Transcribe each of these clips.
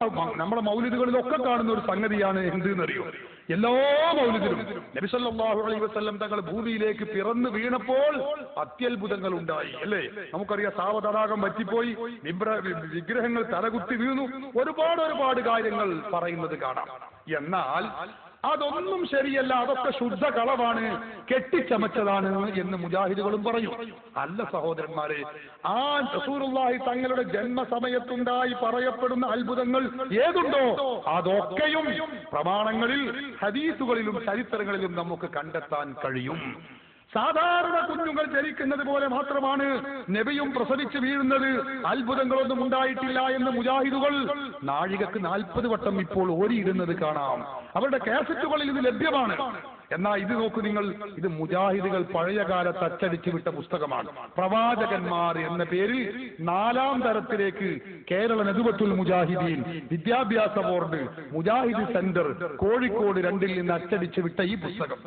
നമ്മുടെ മൗലിദുകളിലൊക്കെ കാണുന്ന ഒരു സംഗതിയാണ് എന്തെന്നറിയോ? എല്ലാ മൗലിദിലും നബി സല്ലല്ലാഹു അലൈഹി വസല്ലം തങ്ങൾ ഭൂമിയിലേക്ക് പിറന്നു വീണപ്പോൾ അത്യത്ഭുതങ്ങൾ ഉണ്ടായി, അല്ലേ? നമുക്കറിയാം, സാവതടാകം പറ്റിപ്പോയി, വിഗ്രഹങ്ങൾ തലകുത്തി വീണു, ഒരുപാട് കാര്യങ്ങൾ പറയുന്നത് കാണാം. എന്നാൽ അതൊന്നും ശരിയല്ല, അതൊക്കെ ശുദ്ധ കളവാണ്, കെട്ടിച്ചമച്ചതാണ് എന്ന് മുജാഹിദുകളും പറയും. അല്ല സഹോദരന്മാരെ, ആ റസൂലുള്ളാഹി തങ്ങളുടെ ജന്മസമയത്തുണ്ടായി പറയപ്പെടുന്ന അത്ഭുതങ്ങൾ ഏതുണ്ടോ അതൊക്കെയും പ്രമാണങ്ങളിൽ, ഹദീസുകളിലും ചരിത്രങ്ങളിലും നമുക്ക് കണ്ടെത്താൻ കഴിയും. സാധാരണ കുഞ്ഞുങ്ങൾ ജനിക്കുന്നത് പോലെ മാത്രമാണ് നബിയും പ്രസവിച്ച് വീഴുന്നത്, അത്ഭുതങ്ങളൊന്നും ഉണ്ടായിട്ടില്ല എന്ന് മുജാഹിദുകൾ നാഴികക്ക് 40 വട്ടം ഇപ്പോൾ ഓരിയിടുന്നത് കാണാം. അവരുടെ കാസറ്റുകളിൽ ഇത് ലഭ്യമാണ്. എന്നാൽ ഇത് നോക്കൂ നിങ്ങൾ, ഇത് മുജാഹിദുകൾ പഴയ കാലത്ത് അച്ചടിച്ചു വിട്ട പുസ്തകമാണ്. പ്രവാചകന്മാർ എന്ന പേരിൽ 4ാം തരത്തിലേക്ക് കേരള നദുവത്തുൽ മുജാഹിദീൻ വിദ്യാഭ്യാസ ബോർഡ് മുജാഹിദ് സെന്റർ കോഴിക്കോട് 2ൽ നിന്ന് അച്ചടിച്ചു വിട്ട ഈ പുസ്തകം,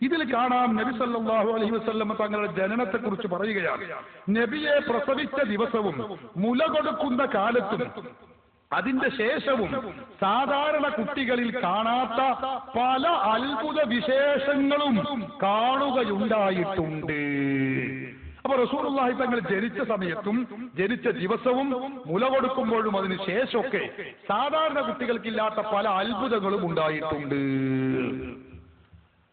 ഇതിൽ കാണാം നബി സല്ലല്ലാഹു അലൈഹി വസല്ലം തങ്ങളുടെ ജനനത്തെ കുറിച്ച് പറയുകയാണ്. നബിയെ പ്രസവിച്ച ദിവസവും മുല കൊടുക്കുന്ന കാലത്തും അതിന്റെ ശേഷവും സാധാരണ കുട്ടികളിൽ കാണാത്ത പല അത്ഭുത വിശേഷങ്ങളും കാണുകയുണ്ടായിട്ടുണ്ട്. അപ്പൊ റസൂലുള്ളാഹി തങ്ങൾ ജനിച്ച സമയത്തും ജനിച്ച ദിവസവും മുല കൊടുക്കുമ്പോഴും അതിന് ശേഷമൊക്കെ സാധാരണ കുട്ടികൾക്കില്ലാത്ത പല അത്ഭുതങ്ങളും ഉണ്ടായിട്ടുണ്ട്.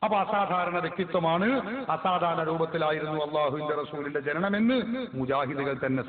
അപ്പൊ അസാധാരണ വ്യക്തിത്വമാണ്, അസാധാരണ രൂപത്തിലായിരുന്നു അള്ളാഹുവിന്റെ റസൂലിന്റെ ജനനമെന്ന് മുജാഹിദുകൾ തന്നെ